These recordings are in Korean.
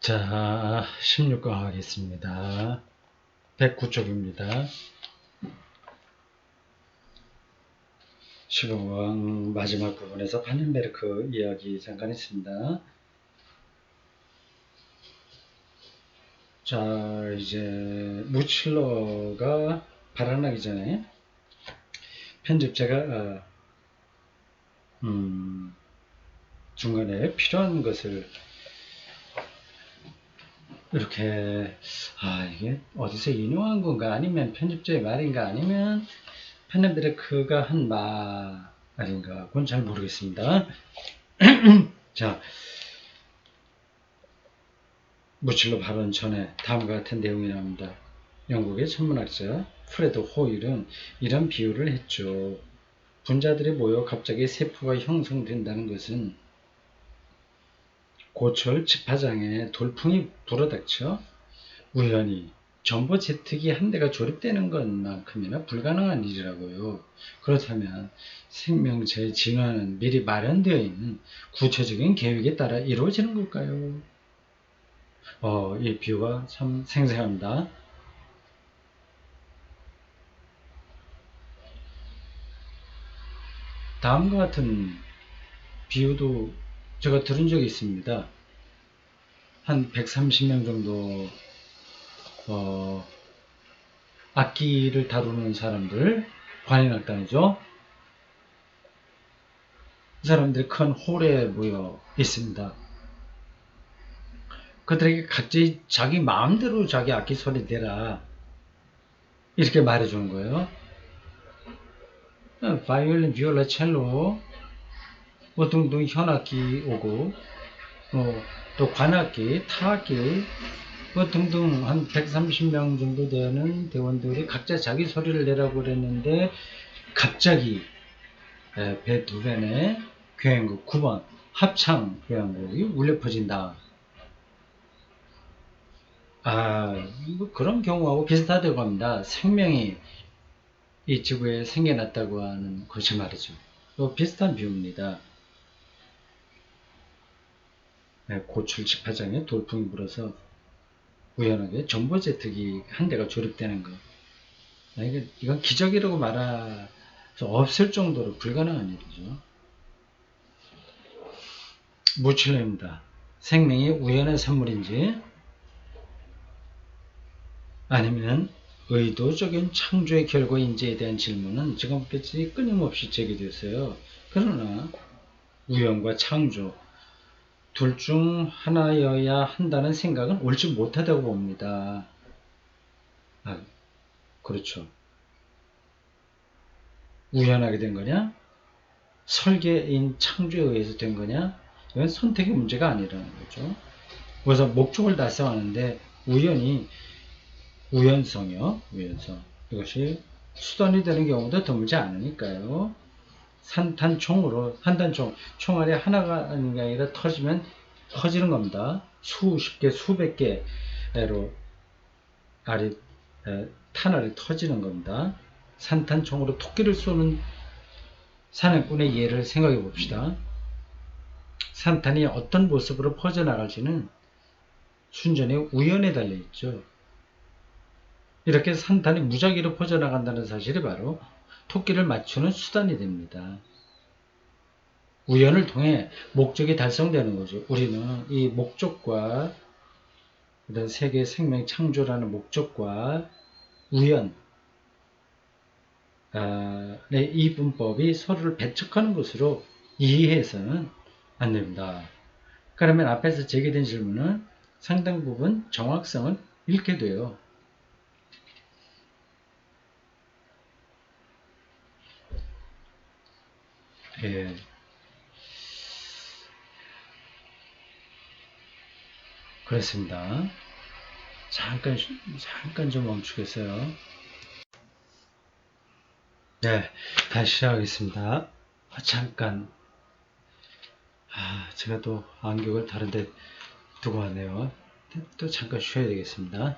자, 16강 하겠습니다. 109쪽입니다. 15강 마지막 부분에서 파넨베르크 이야기 잠깐 했습니다. 자, 이제 무칠러가 발언하기 전에 편집자가 중간에 필요한 것을 이렇게 이게 어디서 인용한 건가 아니면 편집자의 말인가 아니면 파넨베르크가 한 말인가 그건 잘 모르겠습니다. 자, 무칠러 발언 전에 다음과 같은 내용이 나옵니다. 영국의 천문학자 프레드 호일은 이런 비유를 했죠. 분자들이 모여 갑자기 세포가 형성된다는 것은 고철 집화장에 돌풍이 불어닥쳐 우연히 전보 제트기 한 대가 조립되는 것만큼이나 불가능한 일이라고요. 그렇다면 생명체의 진화는 미리 마련되어 있는 구체적인 계획에 따라 이루어지는 걸까요? 이 비유가 참 생생합니다. 다음과 같은 비유도 제가 들은 적이 있습니다. 한 130명 정도 악기를 다루는 사람들, 관현악단이죠. 이 사람들이 큰 홀에 모여 있습니다. 그들에게 각자 자기 마음대로 자기 악기 소리 내라 이렇게 말해주는 거예요. 바이올린, 비올라, 첼로 뭐 등등 현악기 오고 또 관악기, 타악기 뭐 등등 한 130명 정도 되는 대원들이 각자 자기 소리를 내라고 그랬는데 갑자기 베토벤의 교향곡 9번 합창 교향곡이 울려 퍼진다. 이거 그런 경우하고 비슷하다고 합니다. 생명이 이 지구에 생겨났다고 하는 것이 말이죠. 비슷한 비유입니다. 고출 집화장에 돌풍이 불어서 우연하게 전보제트기 한 대가 조립되는 것. 이건 기적이라고 말할 수 없을 정도로 불가능한 일이죠. 무칠러입니다. 생명이 우연의 산물인지 아니면 의도적인 창조의 결과인지에 대한 질문은 지금까지 끊임없이 제기됐어요. 그러나 우연과 창조 둘 중 하나여야 한다는 생각은 옳지 못하다고 봅니다. 그렇죠. 우연하게 된 거냐? 설계인 창조에 의해서 된 거냐? 이건 선택의 문제가 아니라는 거죠. 그래서 목적을 달성하는데 우연성이요. 우연성. 이것이 수단이 되는 경우도 드물지 않으니까요. 산탄총으로, 총알이 하나가 아닌 게 아니라 터지는 겁니다. 수십 개, 수백 개로 탄알이 터지는 겁니다. 산탄총으로 토끼를 쏘는 사냥꾼의 예를 생각해 봅시다. 산탄이 어떤 모습으로 퍼져나갈지는 순전히 우연에 달려있죠. 이렇게 산탄이 무작위로 퍼져나간다는 사실이 바로 토끼를 맞추는 수단이 됩니다. 우연을 통해 목적이 달성되는 거죠. 우리는 이 목적과 세계 생명 창조라는 목적과 우연, 이 분법이 서로를 배척하는 것으로 이해해서는 안 됩니다. 그러면 앞에서 제기된 질문은 상당 부분 정확성을 잃게 돼요. 예. 그렇습니다. 잠깐 좀 멈추겠어요. 네, 다시 시작하겠습니다. 잠깐. 제가 또 안경을 다른데 두고 왔네요. 또 잠깐 쉬어야 되겠습니다.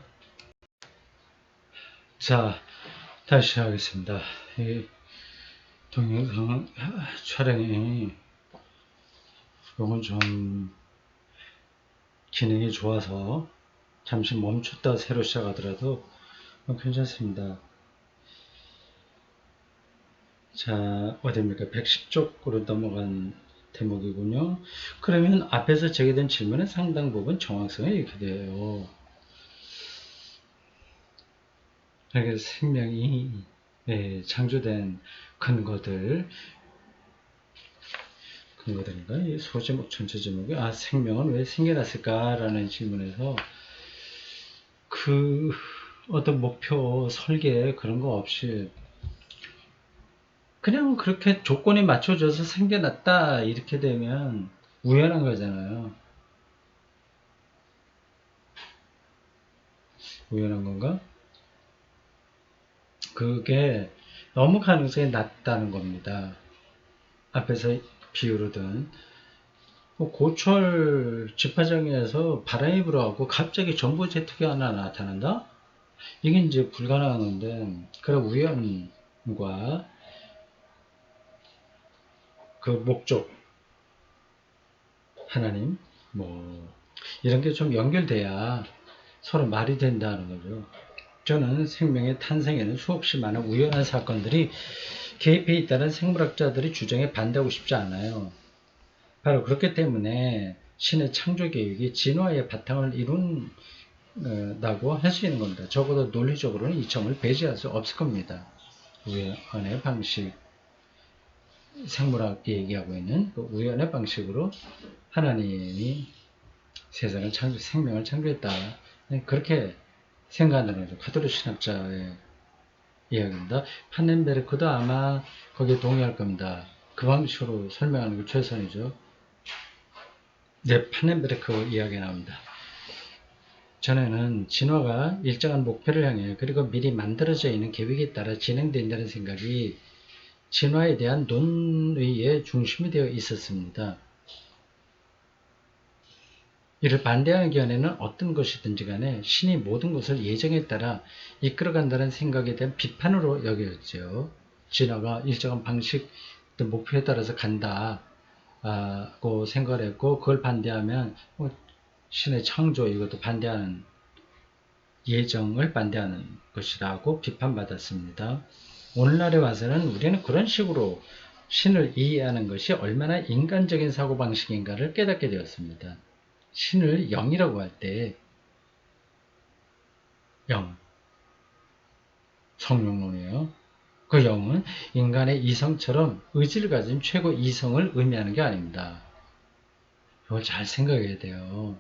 자, 다시 시작하겠습니다. 이 동영상 촬영이 요건 좀 기능이 좋아서 잠시 멈췄다 새로 시작하더라도 괜찮습니다. 자, 어디입니까? 110쪽으로 넘어간 대목이군요. 그러면 앞에서 제기된 질문의 상당 부분 정확성이 이렇게 돼요. 그러니까 생명이 창조된 근거들인가? 이 소제목, 전체 제목이 생명은 왜 생겨났을까라는 질문에서 그 어떤 목표, 설계 그런 거 없이 그냥 그렇게 조건이 맞춰져서 생겨났다 이렇게 되면 우연한 거잖아요. 우연한 건가? 그게 너무 가능성이 낮다는 겁니다. 앞에서 비유로 든 고철 집화장에서 바람이 불어갖고 갑자기 정보 제트기 하나 나타난다? 이게 이제 불가능한 건데 그런 우연과 그 목적 하나님 뭐 이런 게 좀 연결돼야 서로 말이 된다는 거죠. 저는 생명의 탄생에는 수없이 많은 우연한 사건들이 개입해 있다는 생물학자들의 주장에 반대하고 싶지 않아요. 바로 그렇기 때문에 신의 창조 계획이 진화의 바탕을 이룬다고 할 수 있는 겁니다. 적어도 논리적으로는 이 점을 배제할 수 없을 겁니다. 우연의 방식, 생물학이 얘기하고 있는 그 우연의 방식으로 하나님이 세상을 생명을 창조했다. 그렇게 생각하는 거죠. 카톨릭 신학자의 이야기입니다. 판넨베르크도 아마 거기에 동의할 겁니다. 그 방식으로 설명하는 게 최선이죠. 네, 판넨베르크 이야기 나옵니다. 전에는 진화가 일정한 목표를 향해 그리고 미리 만들어져 있는 계획에 따라 진행된다는 생각이 진화에 대한 논의의 중심이 되어 있었습니다. 이를 반대하는 견해는 어떤 것이든지 간에 신이 모든 것을 예정에 따라 이끌어간다는 생각에 대한 비판으로 여겼죠. 진화가 일정한 방식, 목표에 따라서 간다고 생각을 했고 그걸 반대하면 신의 창조 이것도 반대하는 예정을 반대하는 것이라고 비판받았습니다. 오늘날에 와서는 우리는 그런 식으로 신을 이해하는 것이 얼마나 인간적인 사고방식인가를 깨닫게 되었습니다. 신을 영이라고 할 때 영, 성령론이에요. 그 영은 인간의 이성처럼 의지를 가진 최고 이성을 의미하는 게 아닙니다. 이걸 잘 생각해야 돼요.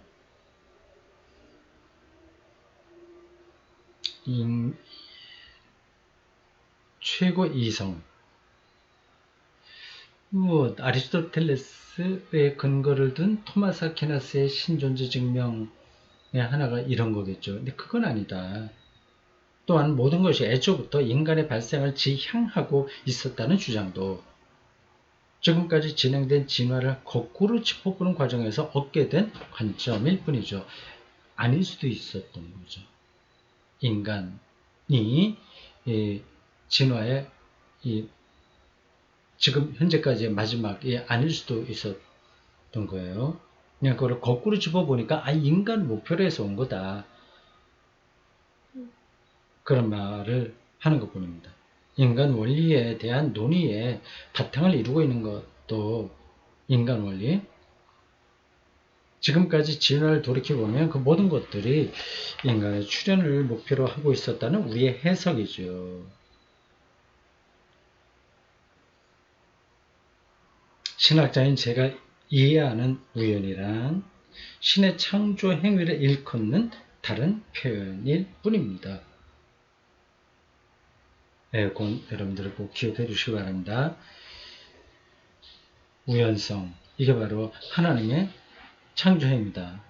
최고 이성. 아리스토텔레스의 근거를 둔 토마스 아퀴나스의 신존재 증명의 하나가 이런 거겠죠. 근데 그건 아니다. 또한 모든 것이 애초부터 인간의 발생을 지향하고 있었다는 주장도 지금까지 진행된 진화를 거꾸로 짚어보는 과정에서 얻게 된 관점일 뿐이죠. 아닐 수도 있었던 거죠. 인간이 진화의 지금 현재까지의 마지막이 아닐 수도 있었던 거예요. 그냥 그걸 거꾸로 짚어보니까 인간 목표로 해서 온 거다. 그런 말을 하는 것 뿐입니다. 인간 원리에 대한 논의의 바탕을 이루고 있는 것도 인간 원리. 지금까지 진화를 돌이켜보면 그 모든 것들이 인간의 출현을 목표로 하고 있었다는 우리의 해석이죠. 신학자인 제가 이해하는 우연이란 신의 창조 행위를 일컫는 다른 표현일 뿐입니다. 여러분들 꼭 기억해 주시기 바랍니다. 우연성, 이게 바로 하나님의 창조행위다.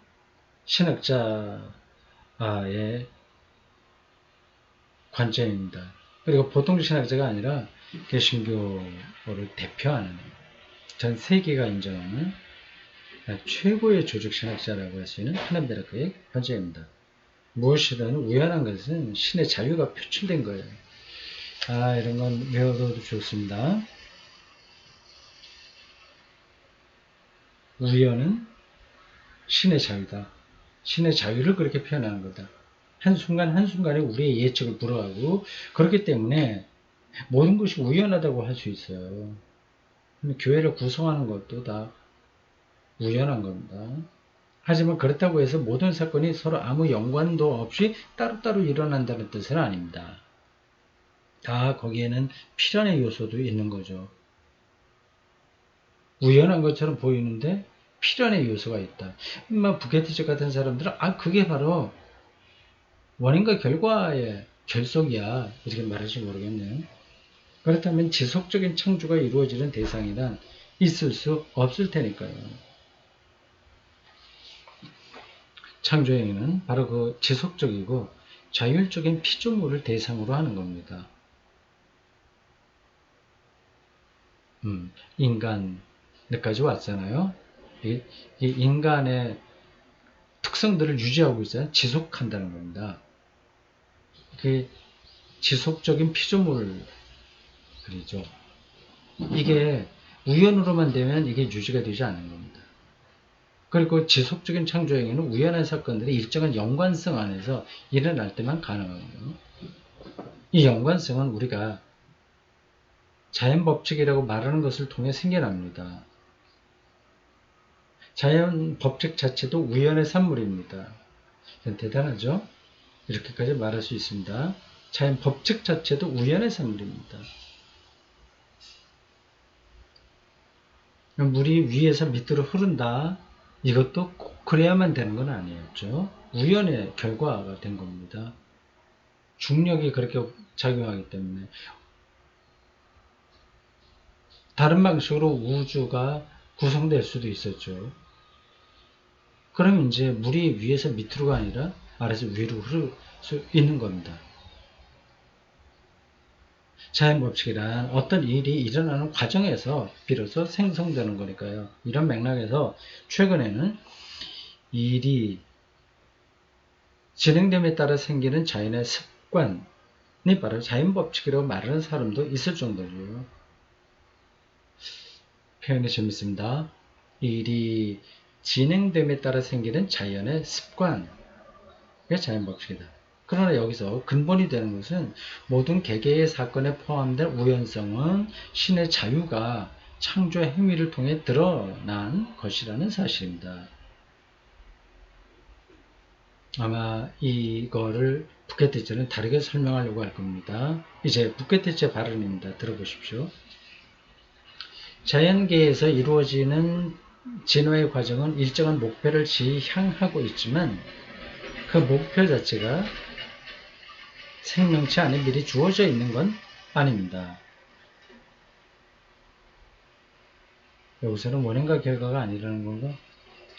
신학자의 관점입니다. 그리고 보통 신학자가 아니라 개신교를 대표하는 전 세계가 인정하는 최고의 조직 신학자라고 할 수 있는 판넨베르크의 관점입니다. 무엇이든 우연한 것은 신의 자유가 표출된 거예요. 이런 건 외워둬도 좋습니다. 우연은 신의 자유다. 신의 자유를 그렇게 표현하는 거다. 한순간 한순간에 우리의 예측을 불허하고, 그렇기 때문에 모든 것이 우연하다고 할 수 있어요. 교회를 구성하는 것도 다 우연한 겁니다. 하지만 그렇다고 해서 모든 사건이 서로 아무 연관도 없이 따로따로 일어난다는 뜻은 아닙니다. 다 거기에는 필연의 요소도 있는 거죠. 우연한 것처럼 보이는데 필연의 요소가 있다. 부케티적 같은 사람들은 그게 바로 원인과 결과의 결속이야, 이렇게 말할지 모르겠네요. 그렇다면 지속적인 창조가 이루어지는 대상이란 있을 수 없을 테니까요. 창조행위는 바로 그 지속적이고 자율적인 피조물을 대상으로 하는 겁니다. 인간까지 왔잖아요. 이 인간의 특성들을 유지하고 있어요. 지속한다는 겁니다. 그 지속적인 피조물이죠. 이게 우연으로만 되면 이게 유지가 되지 않는 겁니다. 그리고 지속적인 창조행위는 우연한 사건들이 일정한 연관성 안에서 일어날 때만 가능하거든요. 이 연관성은 우리가 자연 법칙이라고 말하는 것을 통해 생겨납니다. 자연 법칙 자체도 우연의 산물입니다. 대단하죠? 이렇게까지 말할 수 있습니다. 자연 법칙 자체도 우연의 산물입니다. 물이 위에서 밑으로 흐른다. 이것도 꼭 그래야만 되는 건 아니었죠. 우연의 결과가 된 겁니다. 중력이 그렇게 작용하기 때문에. 다른 방식으로 우주가 구성될 수도 있었죠. 그럼 이제 물이 위에서 밑으로가 아니라 아래에서 위로 흐를 수 있는 겁니다. 자연법칙이란 어떤 일이 일어나는 과정에서 비로소 생성되는 거니까요. 이런 맥락에서 최근에는 일이 진행됨에 따라 생기는 자연의 습관이 바로 자연법칙이라고 말하는 사람도 있을 정도죠. 표현이 재밌습니다. 일이 진행됨에 따라 생기는 자연의 습관, 그게 자연법칙이다. 그러나 여기서 근본이 되는 것은 모든 개개의 사건에 포함된 우연성은 신의 자유가 창조의 행위를 통해 드러난 것이라는 사실입니다. 아마 이거를 부케티츠는 다르게 설명하려고 할 겁니다. 이제 부케티츠의 발언입니다. 들어보십시오. 자연계에서 이루어지는 진화의 과정은 일정한 목표를 지향하고 있지만 그 목표 자체가 생명체 안에 미리 주어져 있는 건 아닙니다. 여기서는 원인과 결과가 아니라는 건가?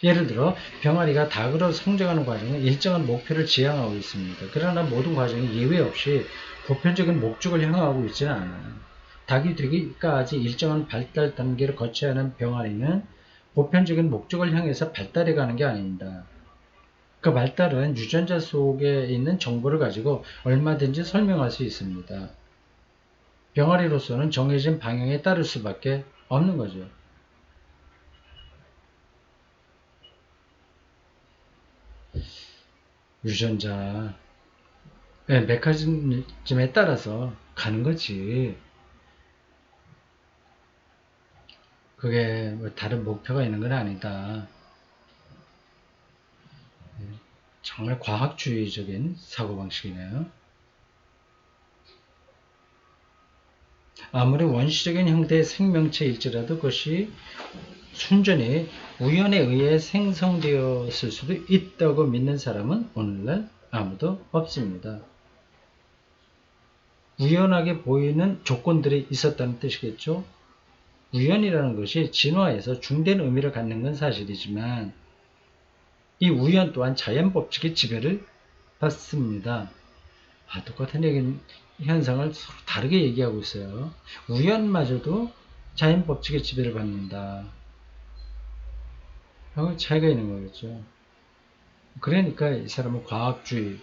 예를 들어 병아리가 닭으로 성장하는 과정은 일정한 목표를 지향하고 있습니다. 그러나 모든 과정이 예외 없이 보편적인 목적을 향하고 있지는 않아요. 닭이 되기까지 일정한 발달 단계를 거쳐야 하는 병아리는 보편적인 목적을 향해서 발달해 가는 게 아닙니다. 그 발달은 유전자 속에 있는 정보를 가지고 얼마든지 설명할 수 있습니다. 병아리로서는 정해진 방향에 따를 수밖에 없는 거죠. 유전자 메커니즘에 따라서 가는 거지. 그게 뭐 다른 목표가 있는 건 아니다. 정말 과학주의적인 사고방식이네요. 아무리 원시적인 형태의 생명체일지라도 그것이 순전히 우연에 의해 생성되었을 수도 있다고 믿는 사람은 오늘날 아무도 없습니다. 우연하게 보이는 조건들이 있었다는 뜻이겠죠. 우연이라는 것이 진화에서 중대한 의미를 갖는 건 사실이지만 이 우연 또한 자연법칙의 지배를 받습니다. 똑같은 현상을 서로 다르게 얘기하고 있어요. 우연마저도 자연법칙의 지배를 받는다. 차이가 있는 거겠죠. 그러니까 이 사람은 과학주의,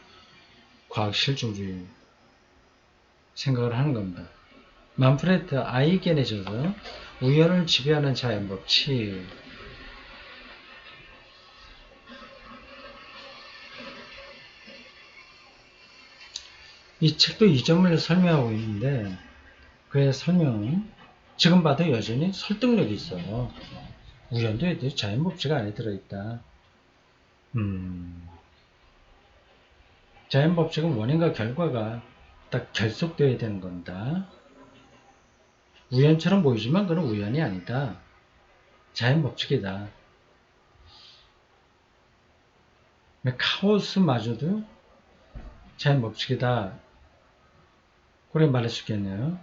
과학실존주의 생각을 하는 겁니다. 만프레트 아이겐에져서 우연을 지배하는 자연법칙, 이 책도 이 점을 설명하고 있는데 그의 설명은 지금 봐도 여전히 설득력이 있어요. 우연도 자연법칙 안에 들어있다. 자연법칙은 원인과 결과가 딱 결속되어야 되는 겁니다. 우연처럼 보이지만 그건 우연이 아니다. 자연법칙이다. 카오스마저도 자연법칙이다. 그렇게 말할 수 있겠네요.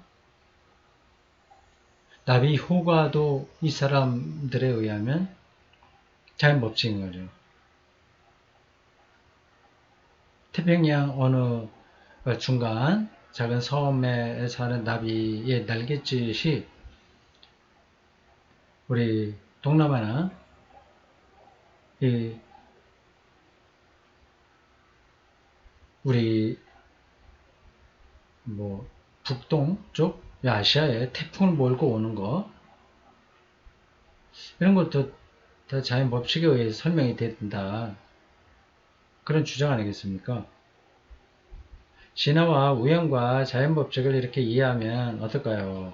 나비 효과도 이 사람들에 의하면 자연법칙인 거죠. 태평양 어느 중간 작은 섬에 사는 나비의 날갯짓이 우리 동남아나 우리 북동 쪽 아시아에 태풍을 몰고 오는 거 이런 것도 다 자연 법칙에 의해 설명이 된다. 그런 주장 아니겠습니까? 진화와 우연과 자연 법칙을 이렇게 이해하면 어떨까요?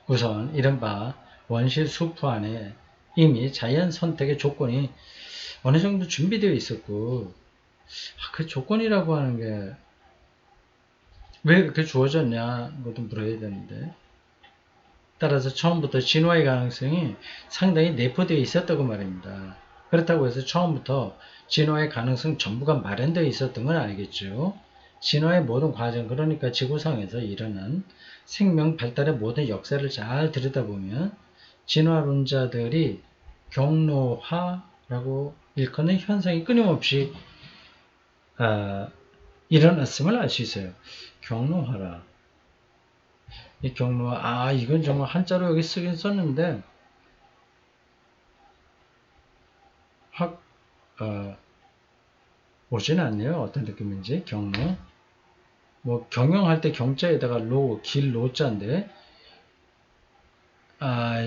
우선 이른바 원시 수프 안에 이미 자연 선택의 조건이 어느 정도 준비되어 있었고 그 조건이라고 하는 게 왜 이렇게 주어졌냐 것도 물어야 되는데 따라서 처음부터 진화의 가능성이 상당히 내포되어 있었다고 말입니다. 그렇다고 해서 처음부터 진화의 가능성 전부가 마련되어 있었던 건 아니겠죠. 진화의 모든 과정, 그러니까 지구상에서 일어난 생명 발달의 모든 역사를 잘 들여다보면 진화론자들이 경로화라고 일컫는 현상이 끊임없이 일어났음을 알 수 있어요. 경로화라. 이 경로화, 이건 정말 한자로 여기 쓰긴 썼는데 확 오진 않네요. 어떤 느낌인지. 경로. 경영할 때 경자에다가 길 로자인데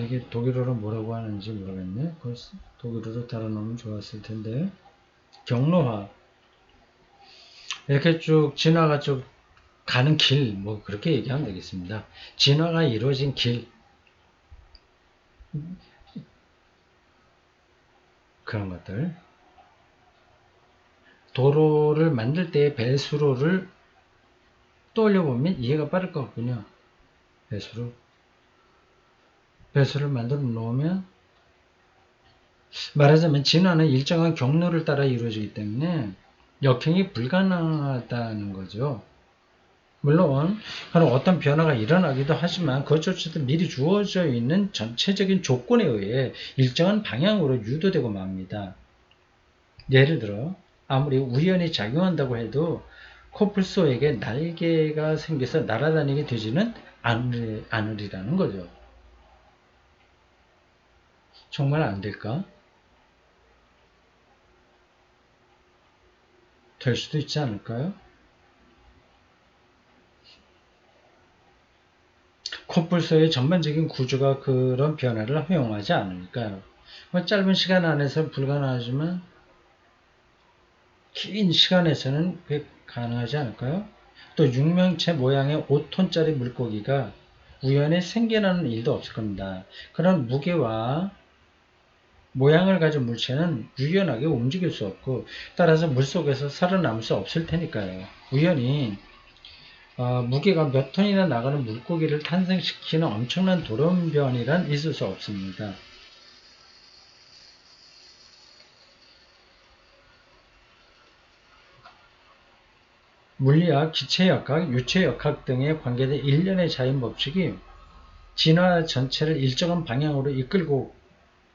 이게 독일어로 뭐라고 하는지 모르겠네. 그걸 독일어로 달아놓으면 좋았을 텐데. 경로화. 이렇게 쭉 진화가 쭉 가는 길, 그렇게 얘기하면 되겠습니다. 진화가 이루어진 길. 그런 것들. 도로를 만들 때의 배수로를 떠올려보면 이해가 빠를 것 같군요. 배수를 만들어 놓으면 말하자면 진화는 일정한 경로를 따라 이루어지기 때문에 역행이 불가능하다는 거죠. 물론 어떤 변화가 일어나기도 하지만 그것조차도 미리 주어져 있는 전체적인 조건에 의해 일정한 방향으로 유도되고 맙니다. 예를 들어 아무리 우연히 작용한다고 해도 코뿔소에게 날개가 생겨서 날아다니게 되지는 않으리라는 거죠. 정말 안 될까? 될 수도 있지 않을까요? 코뿔소의 전반적인 구조가 그런 변화를 허용하지 않으니까요. 짧은 시간 안에서 불가능하지만 긴 시간에서는 그게 가능하지 않을까요? 또 육명체 모양의 5톤짜리 물고기가 우연히 생겨나는 일도 없을 겁니다. 그런 무게와 모양을 가진 물체는 유연하게 움직일 수 없고 따라서 물속에서 살아남을 수 없을 테니까요. 우연히 무게가 몇 톤이나 나가는 물고기를 탄생시키는 엄청난 돌연변이란 있을 수 없습니다. 물리학, 기체역학, 유체역학 등에 관계된 일련의 자연법칙이 진화 전체를 일정한 방향으로 이끌고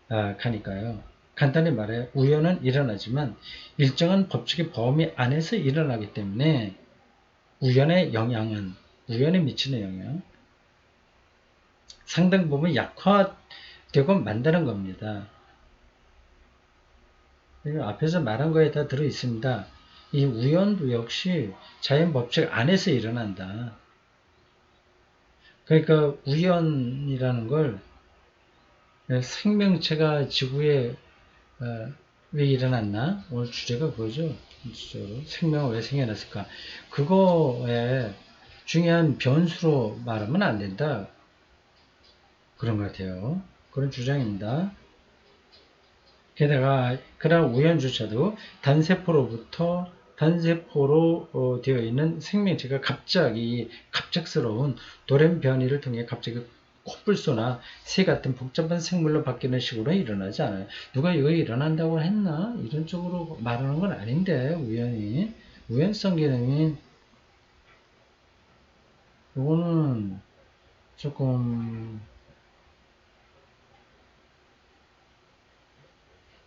가니까요. 간단히 말해 우연은 일어나지만 일정한 법칙의 범위 안에서 일어나기 때문에 우연에 미치는 영향 상당 부분 약화되고 만드는 겁니다. 앞에서 말한 거에 다 들어 있습니다. 이 우연도 역시 자연 법칙 안에서 일어난다. 그러니까 우연이라는 걸 생명체가 지구에 왜 일어났나? 오늘 주제가 그거죠. 주제로. 생명은 왜 생겨났을까? 그거에 중요한 변수로 말하면 안 된다. 그런 것 같아요. 그런 주장입니다. 게다가 그런 우연조차도 단세포로 되어 있는 생명체가 갑작스러운 돌연 변이를 통해 갑자기 코뿔소나 새 같은 복잡한 생물로 바뀌는 식으로 일어나지 않아요. 누가 이거 일어난다고 했나? 이런 쪽으로 말하는 건 아닌데, 우연성 개념이, 이거는 조금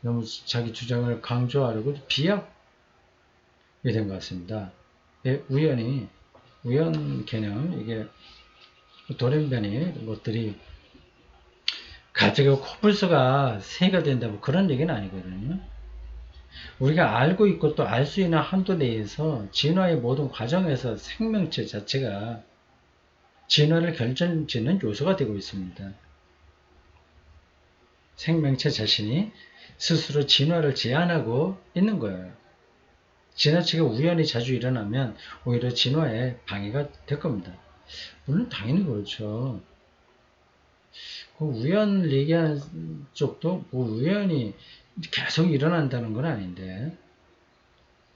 너무 자기 주장을 강조하려고 비약이 된 것 같습니다. 예, 우연 개념, 이게 돌연변이 것들이 갑자기 코뿔소가 새가 된다고 그런 얘기는 아니거든요. 우리가 알고 있고 또 알 수 있는 한도 내에서 진화의 모든 과정에서 생명체 자체가 진화를 결정짓는 요소가 되고 있습니다. 생명체 자신이 스스로 진화를 제한하고 있는 거예요. 지나치게 우연히 자주 일어나면 오히려 진화에 방해가 될 겁니다. 물론 당연히 그렇죠. 그 우연 얘기하는 쪽도 뭐 우연히 계속 일어난다는 건 아닌데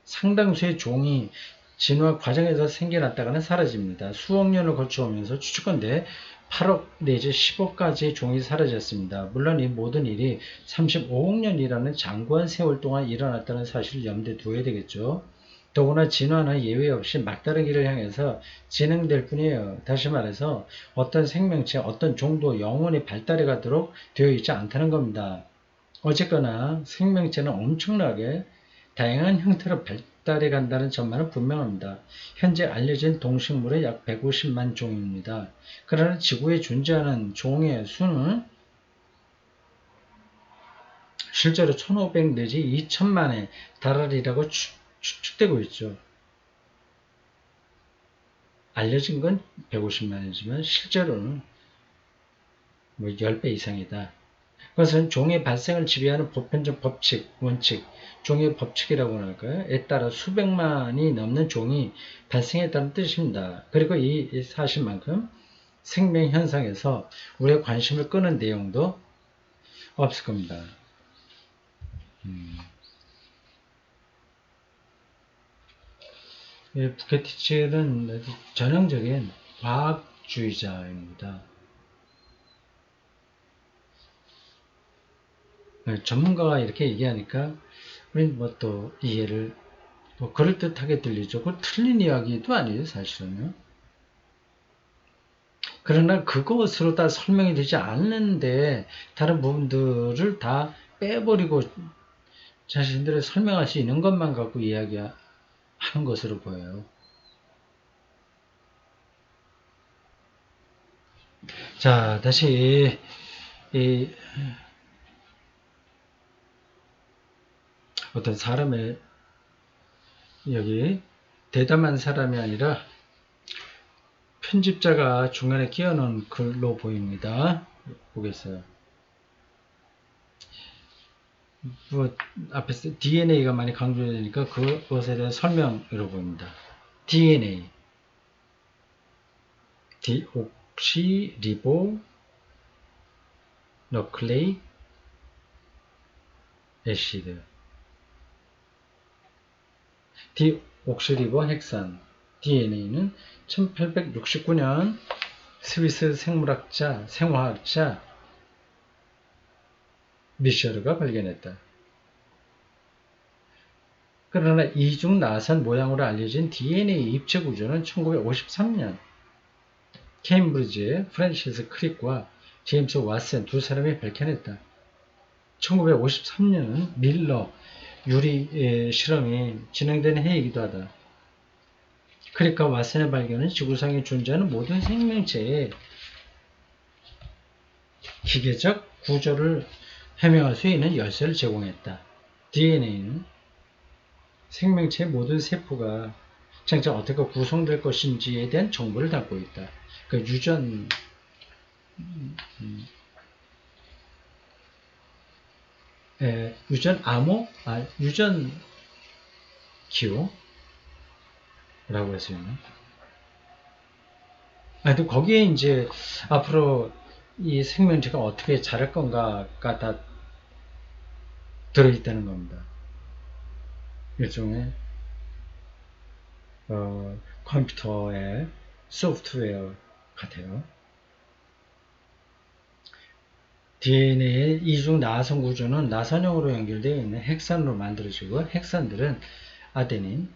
상당수의 종이 진화 과정에서 생겨났다가는 사라집니다. 수억 년을 거쳐오면서 추측컨대 8억 내지 10억까지의 종이 사라졌습니다. 물론 이 모든 일이 35억 년이라는 장구한 세월 동안 일어났다는 사실을 염두에 두어야 되겠죠. 더구나 진화는 예외 없이 막다른 길을 향해서 진행될 뿐이에요. 다시 말해서 어떤 생명체, 어떤 종도 영원히 발달해 가도록 되어 있지 않다는 겁니다. 어쨌거나 생명체는 엄청나게 다양한 형태로 발달해 간다는 점만은 분명합니다. 현재 알려진 동식물의 약 150만 종입니다. 그러나 지구에 존재하는 종의 수는 실제로 1500 내지 2000만에 달하리라고 추측되고 있죠. 알려진 건 150만이지만 실제로는 뭐 10배 이상이다. 그것은 종의 발생을 지배하는 보편적 법칙, 원칙, 종의 법칙이라고 할까요?에 따라 수백만이 넘는 종이 발생했다는 뜻입니다. 그리고 이 사실만큼 생명 현상에서 우리의 관심을 끄는 내용도 없을 겁니다. 부케티치는 전형적인 과학주의자입니다. 전문가가 이렇게 얘기하니까 우리는 뭐 또 이해를 뭐 그럴듯하게 들리죠. 그 틀린 이야기도 아니에요, 사실은요. 그러나 그것으로 다 설명이 되지 않는데 다른 부분들을 다 빼버리고 자신들의 설명할 수 있는 것만 갖고 이야기하는 것으로 보여요. 자, 다시 이 어떤 사람의 여기 대담한 사람이 아니라 편집자가 중간에 끼워놓은 글로 보입니다. 보겠어요. 뭐 앞에서 DNA가 많이 강조되니까 그것에 대한 설명으로 보입니다. DNA, 디옥시리보 너클레이크 애시드, 디옥시리보 핵산, DNA는 1869년 스위스 생화학자 미셔르가 발견했다. 그러나 이중 나선 모양으로 알려진 DNA 입체 구조는 1953년 케임브리지의 프랜시스 크릭과 제임스 왓슨 두 사람이 밝혀냈다. 1953년은 밀러 유리 실험이 진행된 해이기도 하다. 크릭과 왓슨의 발견은 지구상에 존재하는 모든 생명체의 기계적 구조를 해명할 수 있는 열쇠를 제공했다. DNA는 생명체의 모든 세포가 장차 어떻게 구성될 것인지에 대한 정보를 담고 있다. 그 유전 유전 암호, 유전 기호라고 할 수 있나? 또 거기에 이제 앞으로 이 생명체가 어떻게 자랄 건가가 다 들어있다는 겁니다. 일종의 컴퓨터의 소프트웨어 같아요. DNA의 이중 나선 구조는 나선형으로 연결되어 있는 핵산으로 만들어지고 핵산들은 아데닌,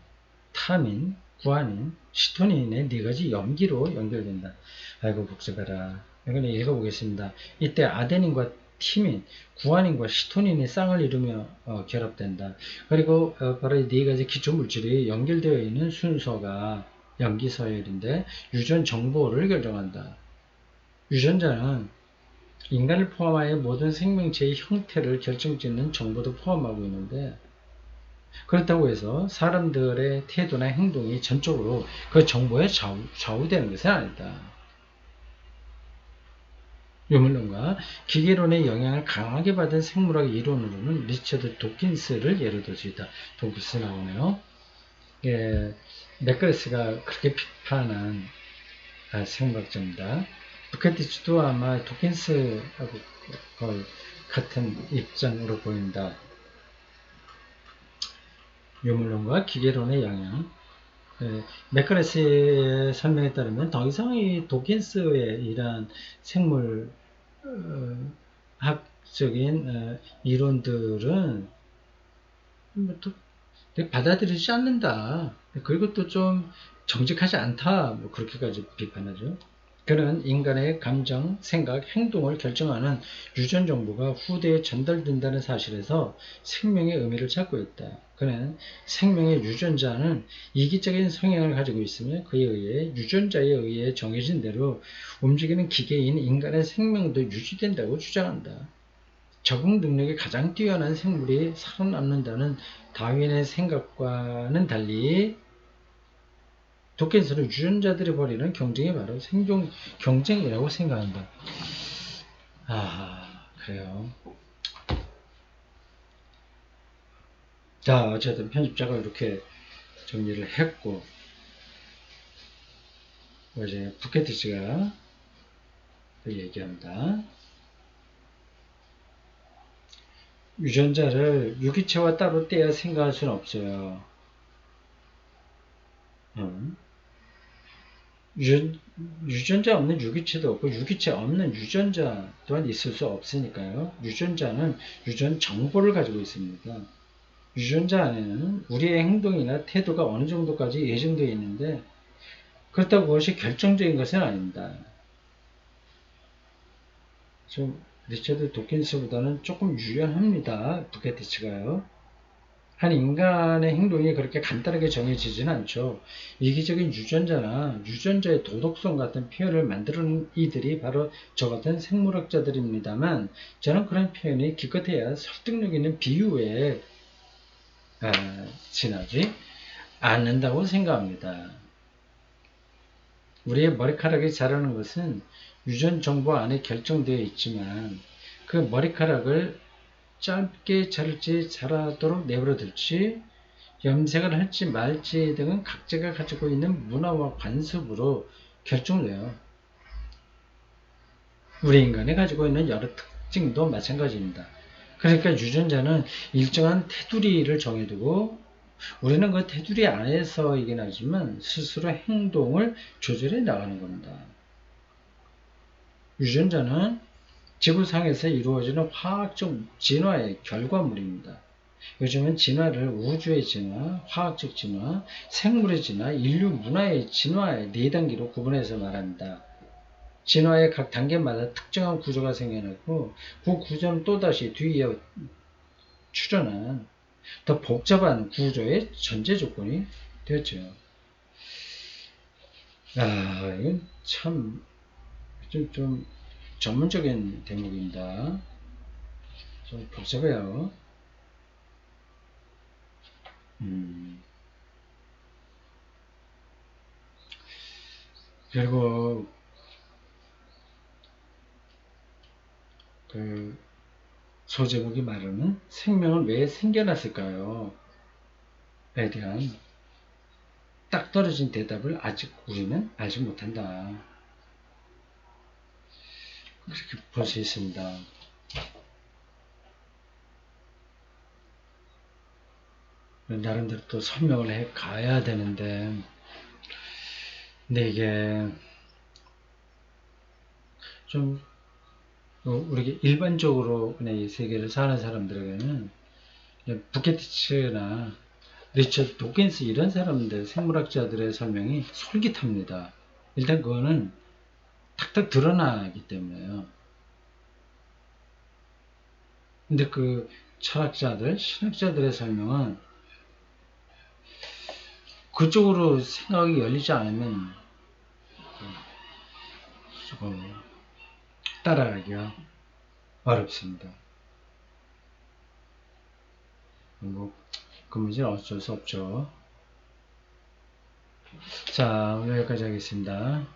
타민, 구아닌, 시토닌의 네 가지 염기로 연결된다. 아이고 복잡해라. 이건 읽어보겠습니다. 이때 아데닌과 티민, 구아닌과 시토닌이 쌍을 이루며 결합된다. 그리고 바로 이 네 가지 기초 물질이 연결되어 있는 순서가 염기 서열인데 유전 정보를 결정한다. 유전자는 인간을 포함하여 모든 생명체의 형태를 결정짓는 정보도 포함하고 있는데 그렇다고 해서 사람들의 태도나 행동이 전적으로 그 정보에 좌우되는 것은 아니다. 유물론과 기계론의 영향을 강하게 받은 생물학 이론으로는 리처드 도킨스를 예로 들 수 있다. 도킨스 나오네요. 맥그레스가 그렇게 비판한 생물학자입니다. 부캐티치도 아마 도킨스하고 거의 같은 입장으로 보인다. 유물론과 기계론의 영향. 맥그레스의 설명에 따르면 더 이상 이 도킨스의 이러한 생물 학적인 이론들은 받아들이지 않는다. 그리고 또 좀 정직하지 않다. 그렇게까지 비판하죠. 그는 인간의 감정, 생각, 행동을 결정하는 유전 정보가 후대에 전달된다는 사실에서 생명의 의미를 찾고 있다. 그는 생명의 유전자는 이기적인 성향을 가지고 있으며 그에 의해 유전자에 의해 정해진 대로 움직이는 기계인 인간의 생명도 유지된다고 주장한다. 적응 능력이 가장 뛰어난 생물이 살아남는다는 다윈의 생각과는 달리 도킨스는 유전자들이 벌이는 경쟁이 바로 생존 경쟁이라고 생각한다. 그래요. 자, 어쨌든 편집자가 이렇게 정리를 했고, 이제 부케티치가 또 얘기합니다. 유전자를 유기체와 따로 떼어 생각할 수는 없어요. 유전자 없는 유기체도 없고 유기체 없는 유전자 또한 있을 수 없으니까요. 유전자는 유전 정보를 가지고 있습니다. 유전자 안에는 우리의 행동이나 태도가 어느 정도까지 예정되어 있는데 그렇다고 그것이 결정적인 것은 아닙니다. 좀 리처드 도킨스보다는 조금 유연합니다. 부케티치가요. 한 인간의 행동이 그렇게 간단하게 정해지지는 않죠. 이기적인 유전자나 유전자의 도덕성 같은 표현을 만드는 이들이 바로 저 같은 생물학자들입니다만 저는 그런 표현이 기껏해야 설득력 있는 비유에 지나지 않는다고 생각합니다. 우리의 머리카락이 자라는 것은 유전 정보 안에 결정되어 있지만 그 머리카락을 짧게 자랄지 자라도록 내버려둘지 염색을 할지 말지 등은 각자가 가지고 있는 문화와 관습으로 결정돼요. 우리 인간이 가지고 있는 여러 특징도 마찬가지입니다. 그러니까 유전자는 일정한 테두리를 정해두고 우리는 그 테두리 안에서이긴 하지만 스스로 행동을 조절해 나가는 겁니다. 유전자는 지구상에서 이루어지는 화학적 진화의 결과물입니다. 요즘은 진화를 우주의 진화, 화학적 진화, 생물의 진화, 인류 문화의 진화의 4단계로 구분해서 말합니다. 진화의 각 단계마다 특정한 구조가 생겨났고 그 구조는 또다시 뒤에 출현한 더 복잡한 구조의 전제 조건이 되었죠. 이건 참 좀 전문적인 대목입니다. 좀 복잡해요. 그리고 소제목이 말하는 생명은 왜 생겨났을까요? 에 대한 딱 떨어진 대답을 아직 우리는 알지 못한다. 그렇게 볼 수 있습니다. 나름대로 또 설명을 해 가야 되는데, 근데 이게 좀 우리 일반적으로 그냥 이 세계를 사는 사람들에게는 부케티츠나 리처드 도킨스 이런 사람들 생물학자들의 설명이 솔깃합니다. 일단 그거는 탁탁 드러나기 때문에요. 근데 그 철학자들, 신학자들의 설명은 그쪽으로 생각이 열리지 않으면 조금 따라가기가 어렵습니다. 뭐, 그 문제는 어쩔 수 없죠. 자, 오늘 여기까지 하겠습니다.